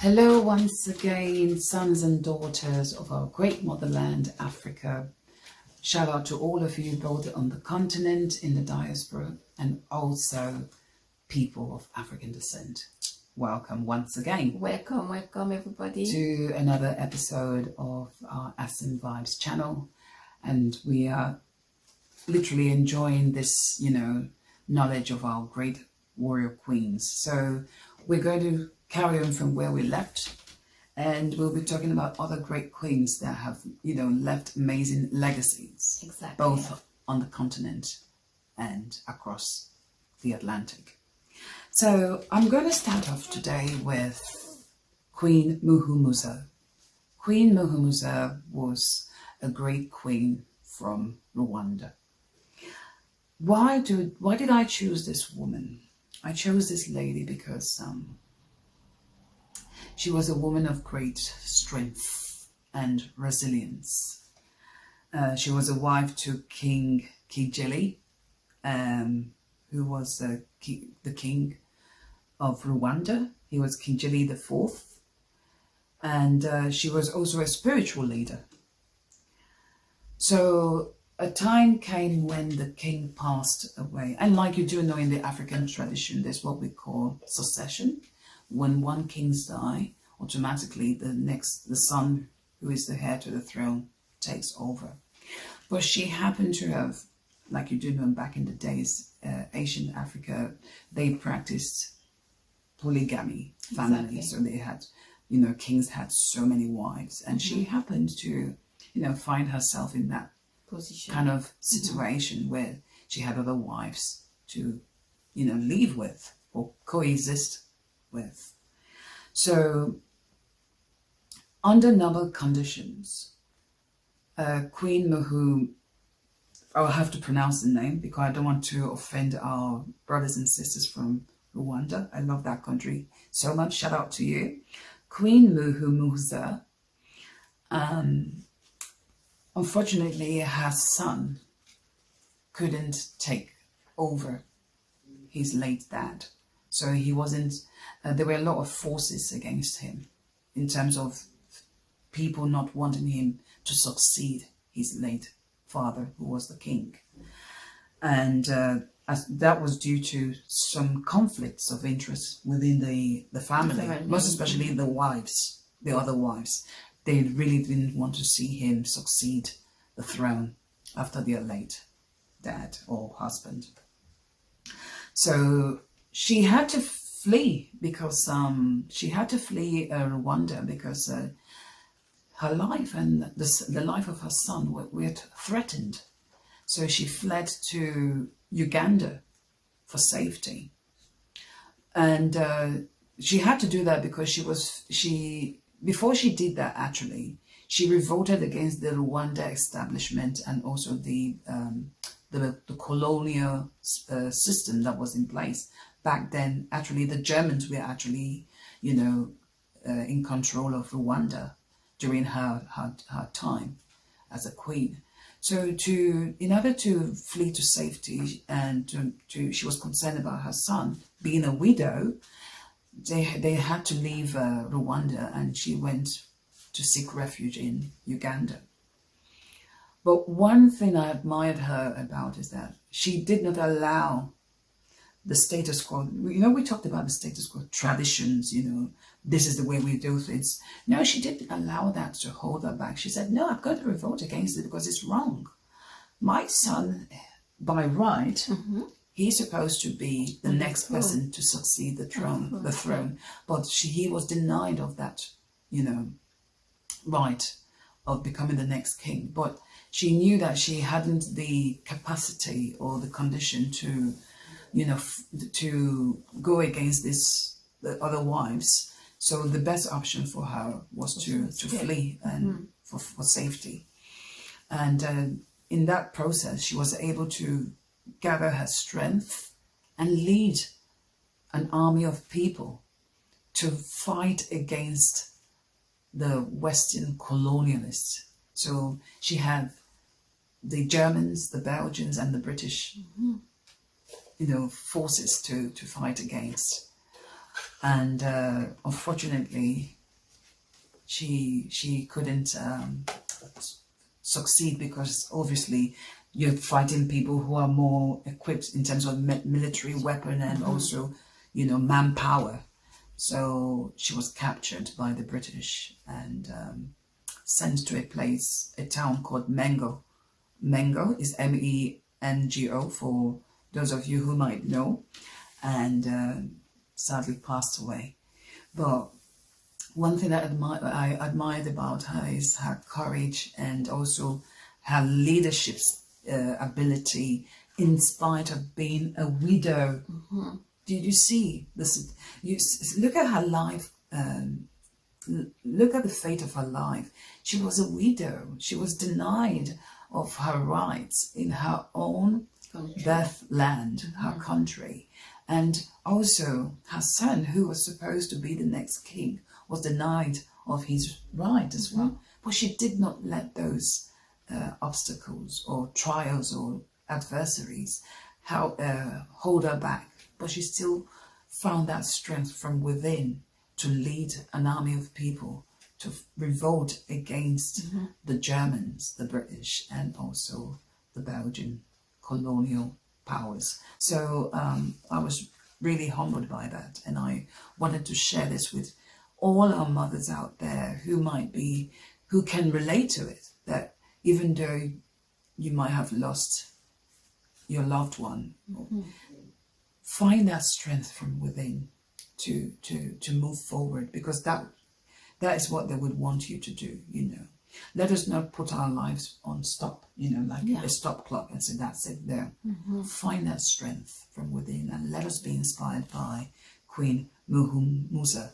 Hello once again, sons and daughters of our great motherland, Africa. Shout out to all of you, both on the continent, in the diaspora, and also people of African descent. Welcome once again. Welcome everybody. To another episode of our Asin Vibes channel. And we are literally enjoying this, knowledge of our great warrior queens. So we're going to carry on from where we left, and we'll be talking about other great queens that have, left amazing legacies. Exactly. Both on the continent and across the Atlantic. So I'm going to start off today with Queen Muhumuza. Queen Muhumuza was a great queen from Rwanda. Why did I choose this woman? I chose this lady because she was a woman of great strength and resilience. She was a wife to King Kijeli, who was the king of Rwanda. He was Kijeli IV, and she was also a spiritual leader. So a time came when the king passed away, and like you do know in the African tradition, there's what we call succession. When one king dies, automatically the son, who is the heir to the throne, takes over. But she happened to have, like you do know back in the days, Asian Africa, they practiced polygamy family. Exactly. So they had, kings had so many wives, and she happened to, find herself in that position, kind of situation where she had other wives to, live with or coexist with. So under normal conditions, Queen Muhu, I'll have to pronounce the name because I don't want to offend our brothers and sisters from Rwanda. I love that country so much. Shout out to you. Queen Muhumuza, unfortunately, her son couldn't take over his late dad. So he wasn't, there were a lot of forces against him in terms of people not wanting him to succeed his late father, who was the king. And that was due to some conflicts of interest within the family, most especially the other wives. They really didn't want to see him succeed the throne after their late dad or husband. So she had to flee because Rwanda because her life and the life of her son were threatened. So she fled to Uganda for safety, and she had to do that because before she did that, actually, she revolted against the Rwanda establishment and also the colonial system that was in place. Back then, actually, the Germans were actually, in control of Rwanda during her time as a queen. So in order to flee to safety and she was concerned about her son being a widow, they had to leave Rwanda, and she went to seek refuge in Uganda. But one thing I admired her about is that she did not allow the status quo. We talked about the status quo, traditions, this is the way we do things. No, she didn't allow that to hold her back. She said, no, I've got to revolt against it because it's wrong. My son, by right, he's supposed to be the next person to succeed the throne. But he was denied of that, right of becoming the next king. But she knew that she hadn't the capacity or the condition to, to go against the other wives. So the best option for her was to flee and for safety. And in that process, she was able to gather her strength and lead an army of people to fight against the Western colonialists. So she had the Germans, the Belgians, and the British, forces to fight against. and unfortunately, she couldn't succeed because obviously you're fighting people who are more equipped in terms of military weapon and also, manpower. So she was captured by the British and sent to a town called Mengo. Mengo is Mengo for those of you who might know, and sadly passed away. But one thing that I admired about her is her courage and also her leadership ability in spite of being a widow. Did you see this? Look at her life. Look at the fate of her life. She was a widow. She was denied of her rights in her own birth land, her country. And also her son, who was supposed to be the next king, was denied of his right as well. But she did not let those obstacles or trials or adversaries hold her back. But she still found that strength from within to lead an army of people to revolt against the Germans, the British, and also the Belgian colonial powers. So I was really humbled by that, and I wanted to share this with all our mothers out there who can relate to it, that even though you might have lost your loved one, find that strength from within to move forward, because that is what they would want you to do. Let us not put our lives on stop, a stop clock, and say that's it there. Find that strength from within, and let us be inspired by Queen Muhumuza,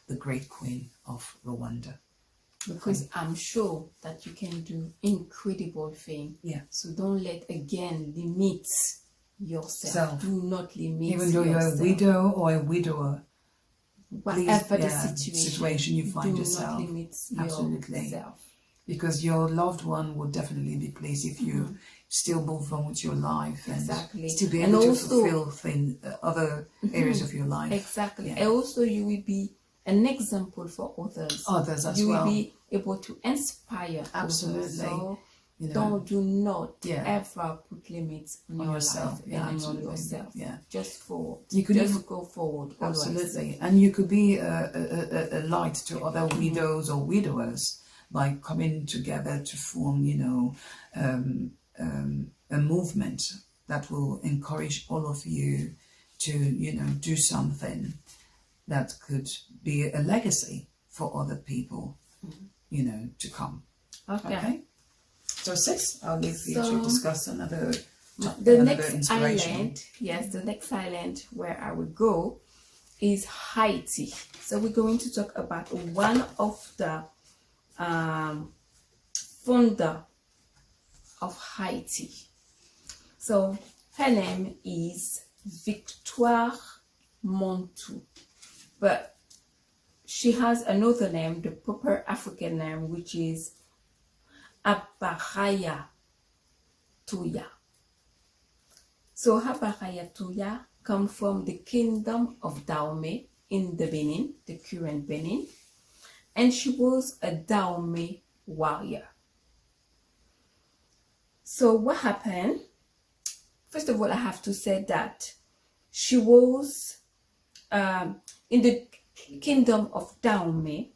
the great queen of Rwanda. Because I'm sure that you can do incredible things. Yeah. So don't let again limit yourself. Do not limit even though yourself. You're a widow or a widower. Whatever Please, the situation you find do yourself. not limit Absolutely. yourself. Because your loved one will definitely be pleased if you still move on with your life and still be able to fulfill other areas of your life. Exactly. Yeah. And also you will be an example for others. Others as you well. You will be able to inspire Absolutely. others. So do not ever put limits on yourself and on yourself. Yeah. Just go forward. Absolutely. And you could be a light to other widows or widowers by coming together to form, a movement that will encourage all of you to, do something that could be a legacy for other people, to come. Okay. So 6, I'll leave you to discuss another next island. Yes, the next island where I will go is Haiti. So we're going to talk about one of the founder of Haiti. So her name is Victoire Montou, but she has another name, the proper African name, which is Abaraya Toya. So Abaraya Toya comes from the kingdom of Dahomey in the Benin, the current Benin, and she was a Dahomey warrior. So what happened? First of all, I have to say that she was in the kingdom of Dahomey.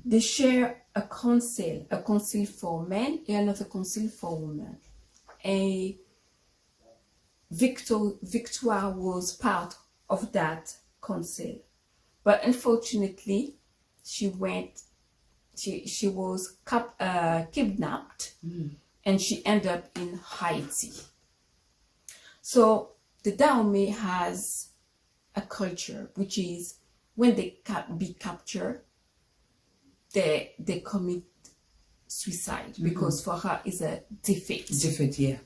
They share a council for men and another council for women. And Victoire was part of that council, but unfortunately, she was kidnapped, and she ended up in Haiti. So the Dahomey has a culture, which is when they be captured, they commit suicide, because for her is a defeat. Defeat, yeah.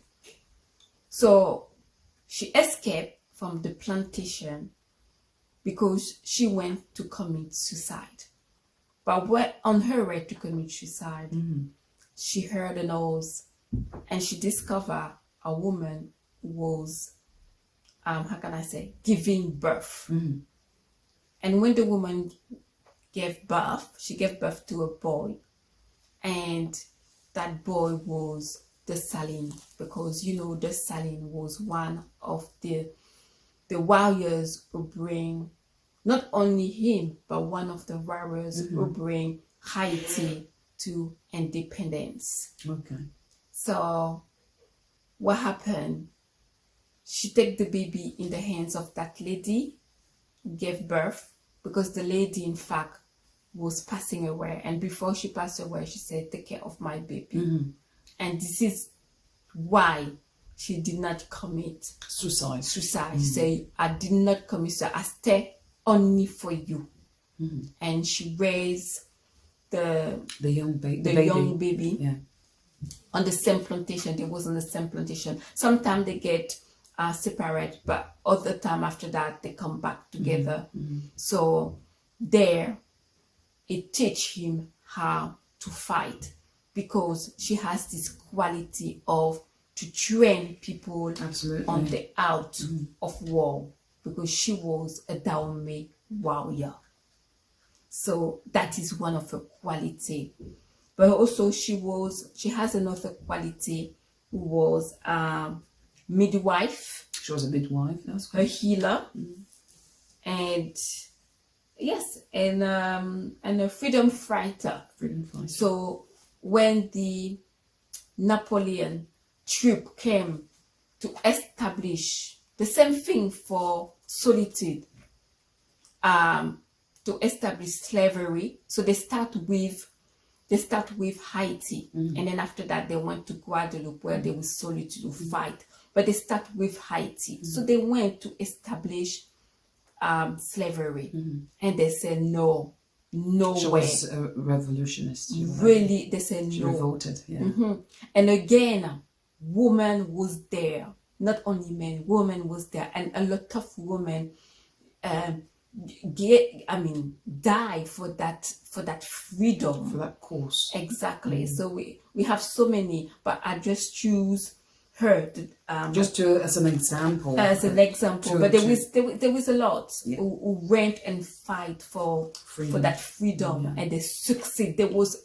So she escaped from the plantation because she went to commit suicide. But on her way to commit suicide, she heard a noise, and she discovered a woman who was, giving birth. And when the woman gave birth, she gave birth to a boy, and that boy was Dessalines, because you know Dessalines was one of the warriors who bring, not only him, but one of the warriors who bring Haiti to independence. Okay. So what happened? She took the baby in the hands of that lady who gave birth, because the lady in fact was passing away, and before she passed away she said, take care of my baby. And this is why she did not commit Suicide. She say, I did not commit suicide, I stay only for you. And she raised the young baby. young baby Yeah. on the same plantation. They was on the same plantation. Sometimes they get separate, but other time after that they come back together. So there it teach him how to fight, because she has this quality of to train people Absolutely. on the out of war, because she was a Dahomey warrior. So that is one of her quality. But also she has another quality, who was midwife. She was a midwife. That's A good. healer, and yes, and a freedom fighter. Freedom fighter. So when the Napoleon troop came to establish the same thing for solitude, to establish slavery, so they start with Haiti, and then after that they went to Guadeloupe, where there was solitude to fight. But they start with Haiti, so they went to establish slavery, and they said no She way. was a revolutionist. Really, they said She no. revolted. Yeah. And again, woman was there. Not only men, woman was there, and a lot of women die for that freedom. For that course. Exactly. So we have so many, but I just choose her to, Just as an example. as an example. But there was a lot who went and fight for that freedom, and they succeed. There was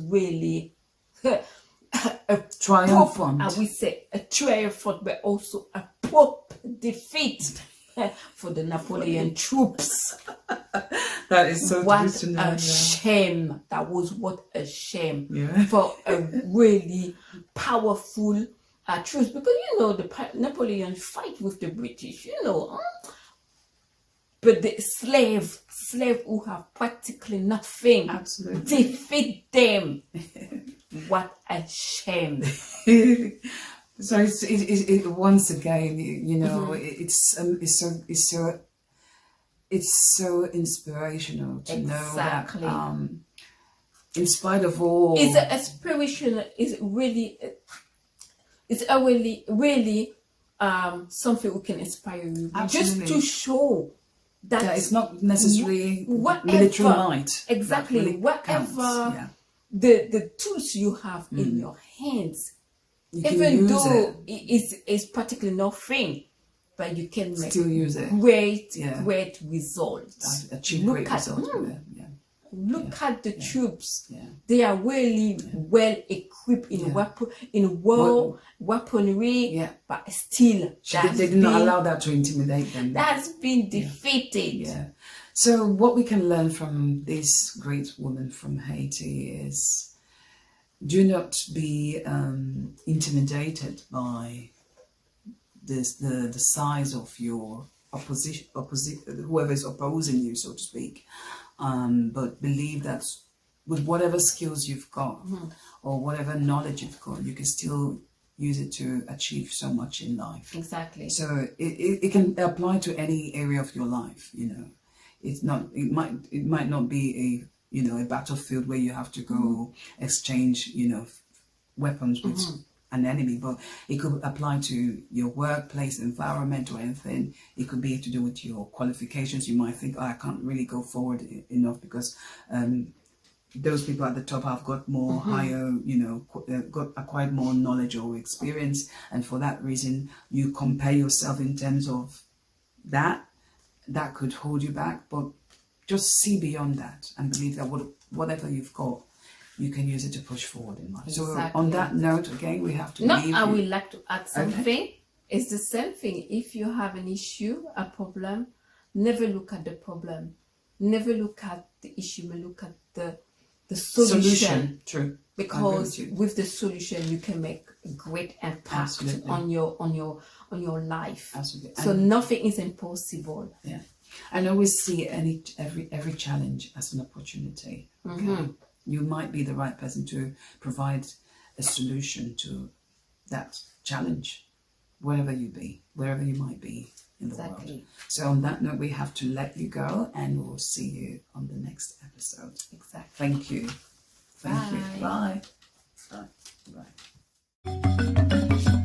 really a Triumphant. I would say a triumphant, but also a proper defeat for the Napoleon troops. That is so What good to know. a shame! That was what a shame Yeah. for a really powerful troops, because you know Napoleon fight with the British, but the slave who have practically nothing, Absolutely. defeat them. What a shame! So it once again, it's so inspirational to Exactly. know that in spite of all, It's a inspirational. It's a really something we can inspire you, Absolutely. just to show that it's not necessarily whatever- military might. exactly, that really whatever counts. Yeah. the tools you have in your hands, You can even use though it's practically nothing, but you can make Still use it. great Yeah. results. Achieve Look great at- results with it. Yeah. Look at the troops. Yeah. They are really well equipped in weaponry, Yeah. but still They did not allow that to intimidate them. that's been defeated. Yeah. So what we can learn from this great woman from Haiti is, do not be intimidated by the size of your opposition, whoever is opposing you, so to speak. But believe that with whatever skills you've got or whatever knowledge you've got, you can still use it to achieve so much in life. Exactly. So it can apply to any area of your life. It might not be a battlefield where you have to go exchange weapons with an enemy, but it could apply to your workplace environment or anything. It could be to do with your qualifications. You might think, I can't really go forward enough because those people at the top have got more higher, got acquired more knowledge or experience, and for that reason you compare yourself in terms of that. that could hold you back, but just see beyond that and believe that whatever you've got, you can use it to push forward in life. So on that note, again, we have to leave I you. would like to add something. It's the same thing. If you have an issue, a problem, never look at the problem. Never look at the issue, but look at the solution. True. Because with the solution, you can make a great impact Absolutely. on your life. Absolutely. So nothing is impossible. Yeah. And always see every challenge as an opportunity. Okay? You might be the right person to provide a solution to that challenge, wherever you might be in the world. So on that note, we have to let you go, and we'll see you on the next episode. Exactly. Thank you. Thank you. Bye. Bye. Bye. Bye.